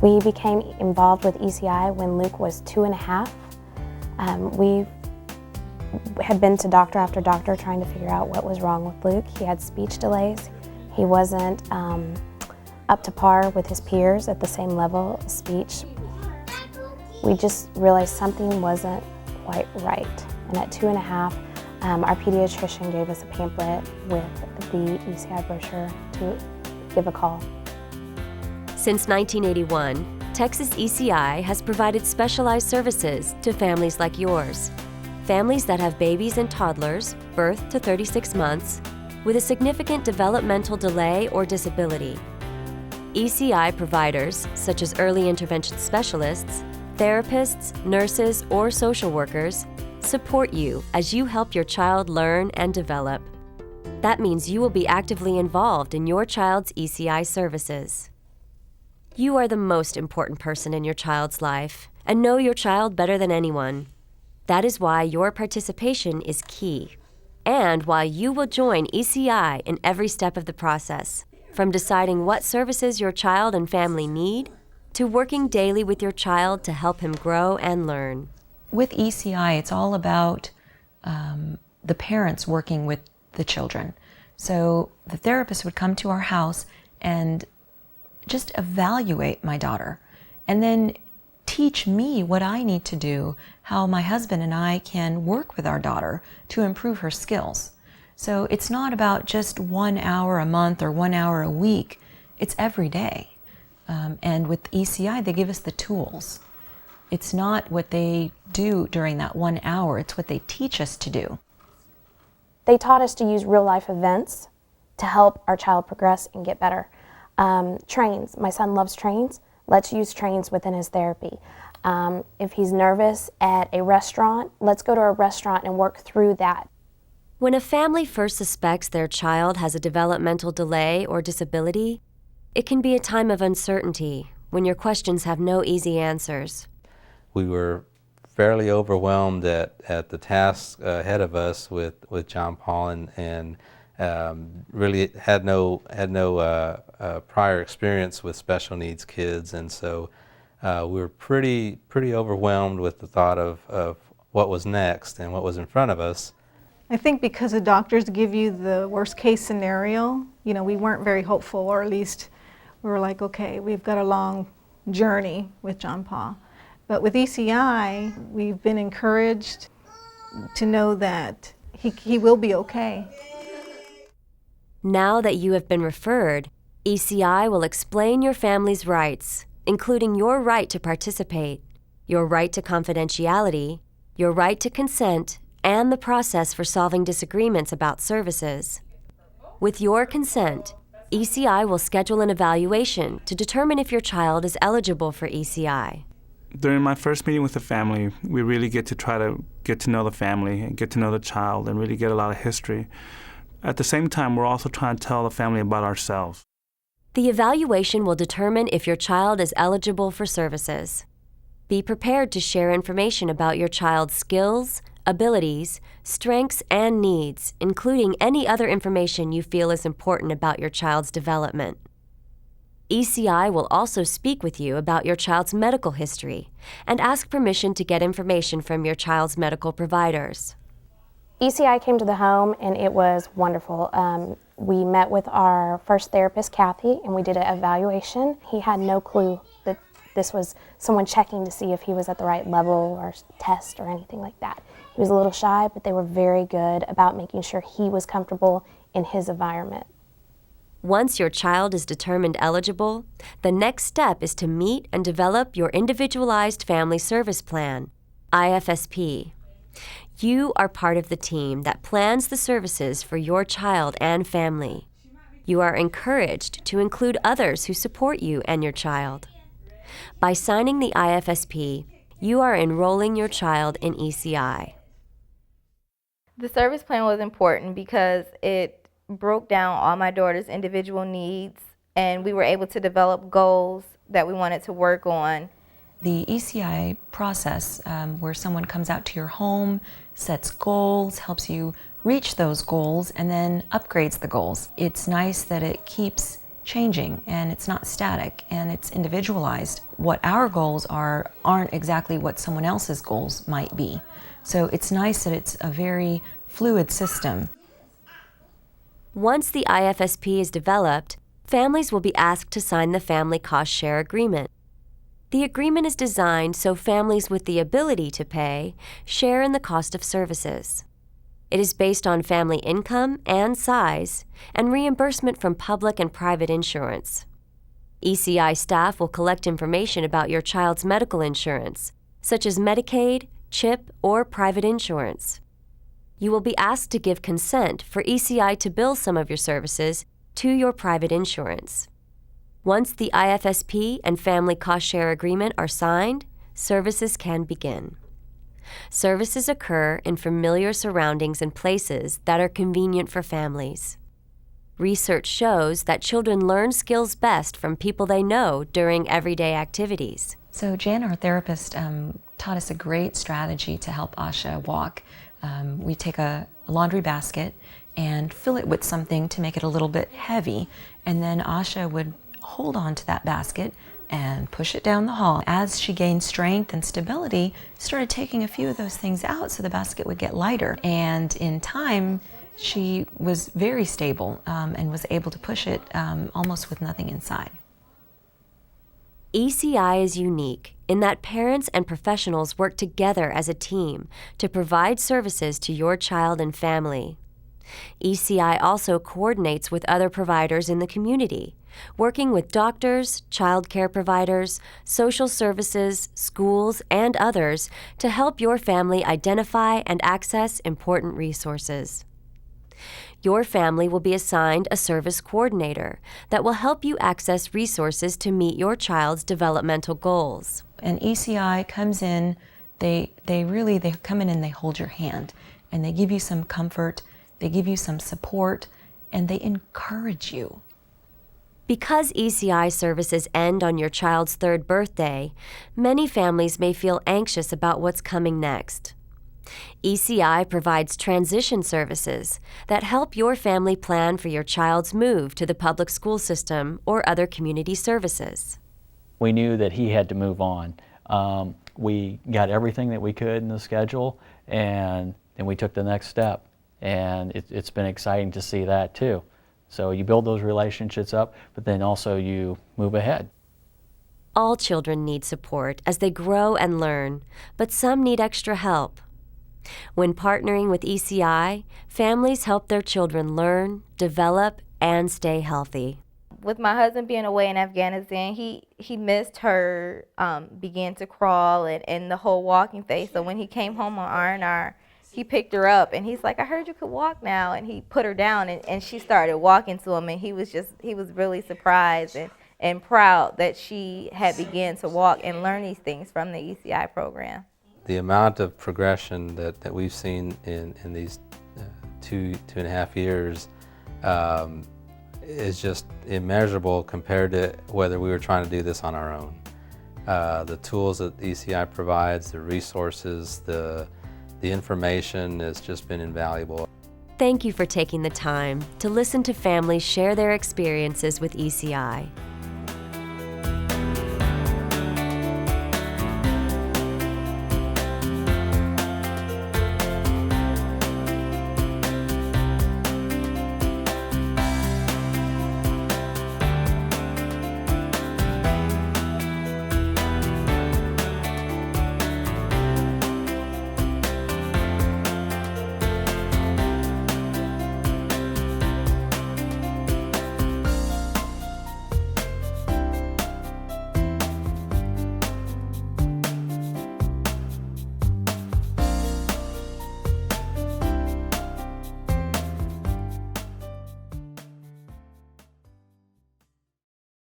We became involved with ECI when Luke was 2.5. We had been to doctor after doctor trying to figure out what was wrong with Luke. He had speech delays. He wasn't up to par with his peers at the same level of speech. We just realized something wasn't quite right. And at 2.5, our pediatrician gave us a pamphlet with the ECI brochure to give a call. Since 1981, Texas ECI has provided specialized services to families like yours. Families that have babies and toddlers, birth to 36 months, with a significant developmental delay or disability. ECI providers, such as early intervention specialists, therapists, nurses, or social workers, support you as you help your child learn and develop. That means you will be actively involved in your child's ECI services. You are the most important person in your child's life and know your child better than anyone. That is why your participation is key, and why you will join ECI in every step of the process, from deciding what services your child and family need, to working daily with your child to help him grow and learn. With ECI, it's all about the parents working with the children. So the therapist would come to our house and just evaluate my daughter, and then teach me what I need to do, how my husband and I can work with our daughter to improve her skills. So it's not about just 1 hour a month or 1 hour a week, it's every day. And with ECI, they give us the tools. It's not what they do during that 1 hour, it's what they teach us to do. They taught us to use real-life events to help our child progress and get better. Trains. My son loves trains. Let's use trains within his therapy. If he's nervous at a restaurant, let's go to a restaurant and work through that. When a family first suspects their child has a developmental delay or disability, it can be a time of uncertainty when your questions have no easy answers. We were fairly overwhelmed at the task ahead of us with John Paul, and really had no prior experience with special needs kids, and so we were pretty overwhelmed with the thought of what was next and what was in front of us. I think because the doctors give you the worst case scenario, we weren't very hopeful, or at least we were like, okay, we've got a long journey with John Paul. But with ECI, we've been encouraged to know that he will be okay. Now that you have been referred, ECI will explain your family's rights, including your right to participate, your right to confidentiality, your right to consent, and the process for solving disagreements about services. With your consent, ECI will schedule an evaluation to determine if your child is eligible for ECI. During my first meeting with the family, we really try to get to know the family and get to know the child and really get a lot of history. At the same time, we're also trying to tell the family about ourselves. The evaluation will determine if your child is eligible for services. Be prepared to share information about your child's skills, abilities, strengths, and needs, including any other information you feel is important about your child's development. ECI will also speak with you about your child's medical history and ask permission to get information from your child's medical providers. ECI came to the home and it was wonderful. We met with our first therapist, Kathy, and we did an evaluation. He had no clue that this was someone checking to see if he was at the right level or test or anything like that. He was a little shy, but they were very good about making sure he was comfortable in his environment. Once your child is determined eligible, the next step is to meet and develop your Individualized Family Service Plan, IFSP. You are part of the team that plans the services for your child and family. You are encouraged to include others who support you and your child. By signing the IFSP, you are enrolling your child in ECI. The service plan was important because it broke down all my daughter's individual needs, and we were able to develop goals that we wanted to work on. The ECI process, where someone comes out to your home, sets goals, helps you reach those goals, and then upgrades the goals. It's nice that it keeps changing and it's not static and it's individualized. What our goals are aren't exactly what someone else's goals might be. So it's nice that it's a very fluid system. Once the IFSP is developed, families will be asked to sign the Family Cost Share Agreement. The agreement is designed so families with the ability to pay share in the cost of services. It is based on family income and size and reimbursement from public and private insurance. ECI staff will collect information about your child's medical insurance, such as Medicaid, CHIP, or private insurance. You will be asked to give consent for ECI to bill some of your services to your private insurance. Once the IFSP and Family Cost Share Agreement are signed, services can begin. Services occur in familiar surroundings and places that are convenient for families. Research shows that children learn skills best from people they know during everyday activities. So Jan, our therapist, taught us a great strategy to help Asha walk. We take a laundry basket and fill it with something to make it a little bit heavy, and then Asha would hold on to that basket and push it down the hall. As she gained strength and stability, started taking a few of those things out so the basket would get lighter. And in time, she was very stable and was able to push it almost with nothing inside. ECI is unique in that parents and professionals work together as a team to provide services to your child and family. ECI also coordinates with other providers in the community, working with doctors, child care providers, social services, schools, and others to help your family identify and access important resources. Your family will be assigned a service coordinator that will help you access resources to meet your child's developmental goals. And ECI comes in, they come in and they hold your hand and they give you some comfort, they give you some support, and they encourage you. Because ECI services end on your child's 3rd birthday, many families may feel anxious about what's coming next. ECI provides transition services that help your family plan for your child's move to the public school system or other community services. We knew that he had to move on. We got everything that we could in the schedule, and then we took the next step. And it's been exciting to see that too. So you build those relationships up, but then also you move ahead. All children need support as they grow and learn, but some need extra help. When partnering with ECI, families help their children learn, develop, and stay healthy. With my husband being away in Afghanistan, he missed her, began to crawl and the whole walking phase. So when he came home on R&R, he picked her up and he's like, I heard you could walk now. And he put her down and she started walking to him, and he was really surprised and proud that she had begun to walk and learn these things from the ECI program. The amount of progression that we've seen in these 2.5 years is just immeasurable compared to whether we were trying to do this on our own. The tools that ECI provides, the resources, the information has just been invaluable. Thank you for taking the time to listen to families share their experiences with ECI.